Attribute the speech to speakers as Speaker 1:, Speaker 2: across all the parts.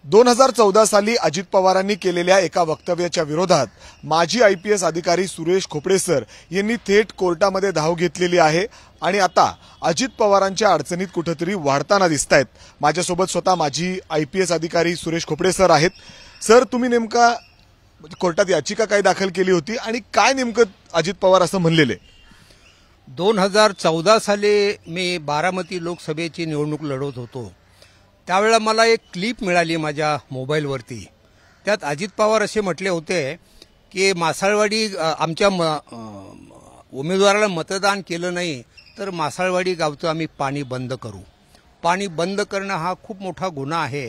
Speaker 1: 2014 साली अजित पवारांनी केलेल्या एका वक्तव्याच्या विरोधात माजी आयपीएस अधिकारी सुरेश खोपडे सर यांनी थेट कोर्टामध्ये धाव घेतलेली आहे आणि आता अजित पवारांच्या अडचणीत कुठेतरी वाढताना दिसतायत। माझ्यासोबत स्वतः माजी आयपीएस अधिकारी सुरेश खोपडे सर आहेत। सर, तुम्ही नेमका कोर्टात याचिका काय दाखल केली होती आणि काय नेमकं अजित पवार असं म्हणलेले?
Speaker 2: 2014 साली मी बारामती लोकसभेची निवडणूक लढवत होतो। त्यावेळेला मला एक क्लिप मिळाली माझ्या मोबाईलवरती। त्यात अजित पवार असे म्हटले होते की मासाळवाडी आमच्या उमेदवाराला मतदान केलं नाही तर मासाळवाडी गावचं आम्ही पाणी बंद करू। पाणी बंद करणं हा खूप मोठा गुन्हा आहे।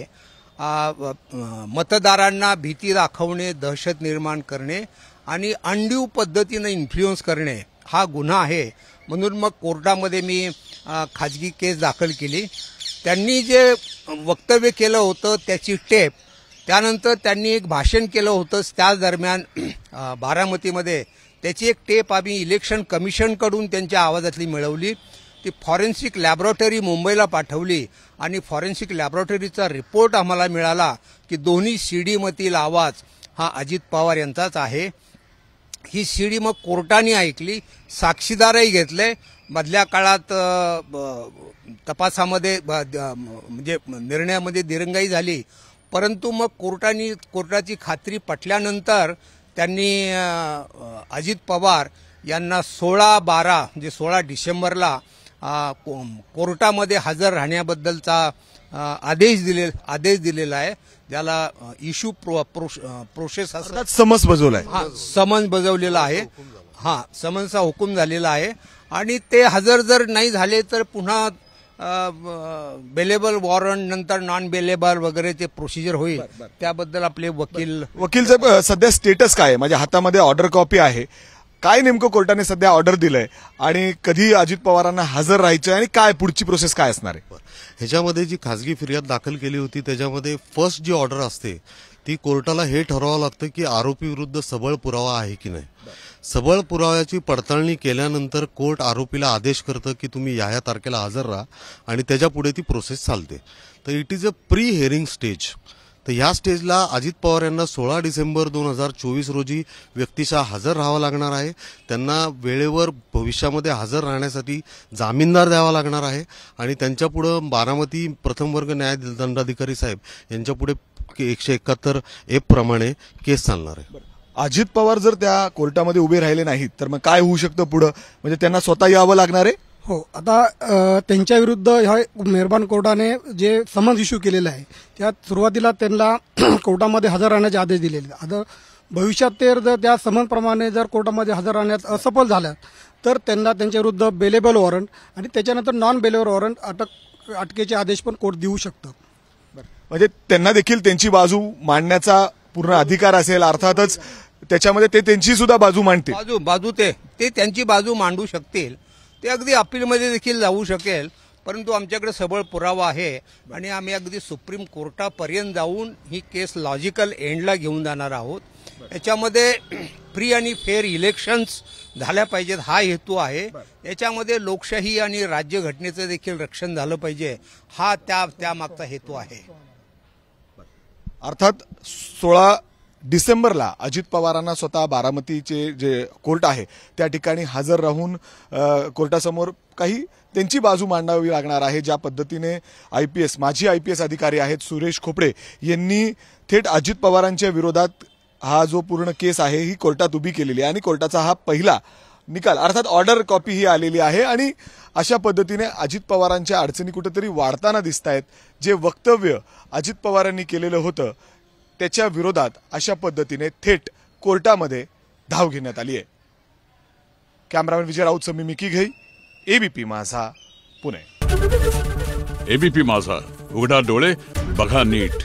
Speaker 2: मतदारांना भीती दाखवणे, दहशत निर्माण करणे आणि अनड्यू पद्धतीने इन्फ्लुएन्स करणे हा गुन्हा आहे। म्हणून मग कोर्टामध्ये मी खाजगी केस दाखल केली। त्यांनी जे वक्तव्य केलं होतं त्याची टेप, त्यानंतर त्यांनी एक भाषण केलं होतं त्याच दरम्यान बारामतीमध्ये, त्याची एक टेप आम्ही इलेक्शन कमिशनकडून त्यांच्या आवाजातली मिळवली। ती फॉरेन्सिक लॅबोरेटरी मुंबईला पाठवली आणि फॉरेन्सिक लॅबोरेटरीचा रिपोर्ट आम्हाला मिळाला की दोन्ही सीडीमधील आवाज हा अजित पवार यांचाच आहे। ही सीडी मग कोर्टाने ऐकली, साक्षीदारही घेतले। मधल्या काळात तपासामध्ये म्हणजे निर्णयामध्ये दिरंगाई झाली, परंतु मग कोर्टाची खात्री पटल्यानंतर त्यांनी अजित पवार यांना 16/12 म्हणजे 16 डिसेंबरला कोर्टामध्ये हजर राहण्याबद्दलचा आदेश दिलेला आहे, ज्याला इश्यू प्रोसेस
Speaker 1: समन्स बजावलाय।
Speaker 2: समन्स बजावलेला आहे। समन्सचा हुकूम झालेला आहे आणि ते हजर जर नाही झाले तर पुन्हा बेलेबल वॉरंट, नंतर नॉन बेलेबल वगैरे ते प्रोसिजर होईल। त्याबद्दल आपले
Speaker 1: वकीलचं सध्या स्टेटस काय आहे? माझ्या हातामध्ये ऑर्डर कॉपी आहे। काय नेमकं कोर्टाने सध्या ऑर्डर दिलंय आणि कधी अजित पवारांना हजर राहायचं आणि काय पुढची प्रोसेस काय असणार आहे?
Speaker 3: ह्याच्यामध्ये जी खासगी फिर्याद दाखल केली होती त्याच्यामध्ये फर्स्ट जी ऑर्डर असते ती कोर्टाला हे ठरवावं लागतं की आरोपी विरुद्ध सबळ पुरावा आहे की नाही। सबळ पुराव्याची पडताळणी केल्यानंतर कोर्ट आरोपीला आदेश करतं की तुम्ही या तारखेला हजर राहा आणि त्याच्या पुढे ती प्रोसेस चालते। तर it is a pre hearing stage. तर ह्या स्टेजला अजित पवार यांना 16 डिसेंबर 2024 रोजी व्यक्तिशः हजर राहावं लागणार आहे। त्यांना वेळेवर भविष्यामध्ये हजर राहण्यासाठी जामीनदार द्यावा लागणार आहे आणि त्यांच्यापुढे बारामती प्रथम वर्ग न्याय दंडाधिकारी साहेब यांच्यापुढे 171 प्रमाणे केस चालणार आहे।
Speaker 1: अजित पवार जर त्या कोर्टामध्ये उभे राहिले नाहीत तर मग काय होऊ शकतं पुढे? म्हणजे त्यांना स्वतः यावं लागणार आहे?
Speaker 4: हो, आता त्यांच्या विरुद्ध ह्या मेहरबान कोर्टाने जे समन्स इश्यू केलेलं आहे त्यात सुरुवातीला त्यांना कोर्टामध्ये हजर राहण्याचे आदेश दिलेले। आता भविष्यात ते जर त्या समन्सप्रमाणे जर कोर्टामध्ये हजर राहण्यात असफल झालं तर त्यांना त्यांच्या विरुद्ध बेलेबल वॉरंट आणि त्याच्यानंतर नॉन बेलेबल वॉरंट अटकेचे आदेश पण कोर्ट देऊ शकतं।
Speaker 1: म्हणजे त्यांना देखील त्यांची बाजू मांडण्याचा पूर्ण अधिकार असेल। अर्थातच त्याच्यामध्ये ते त्यांची सुद्धा बाजू मांडतील।
Speaker 2: बाजू ते त्यांची बाजू मांडू शकतील। ते अगदी अपीलमध्ये देखील जाऊ शकेल, परंतु आमच्याकडे सबळ पुरावा आहे आणि आम्ही अगदी सुप्रीम कोर्टापर्यंत जाऊन ही केस लॉजिकल एंडला घेऊन जाणार आहोत। याच्यामध्ये फ्री आणि फेअर इलेक्शन्स झाल्या पाहिजेत हा हेतू आहे। याच्यामध्ये लोकशाही आणि राज्यघटनेचं देखील रक्षण झालं पाहिजे हा त्या मागचा हेतू आहे।
Speaker 1: अर्थात 16 डिसेंबरला अजित पवारांना स्वतः बारामतीचे जे कोर्ट आहे त्या ठिकाणी हजर राहून कोर्टासमोर काही त्यांची बाजू मांडावी लागणार आहे। ज्या पद्धतीने माजी आयपीएस अधिकारी आहेत सुरेश खोपडे यांनी थेट अजित पवारांच्या विरोधात हा जो पूर्ण केस आहे ही कोर्टात उभी केलेली आहे आणि कोर्टाचा हा पहिला निकाल अर्थात ऑर्डर कॉपी ही आलेली आहे आणि अशा पद्धतीने अजित पवारांच्या अडचणी कुठेतरी वाढताना दिसतायत। जे वक्तव्य अजित पवारांनी केलेलं होतं त्याच्या विरोधात अशा पद्धतीने थेट कोर्टामध्ये धाव घेण्यात आली आहे। कॅमेरामॅन विजय राऊत, मी मिकी घई, एबीपी माझा, पुणे।
Speaker 5: एबीपी माझा, उघडा डोळे बघा नीट।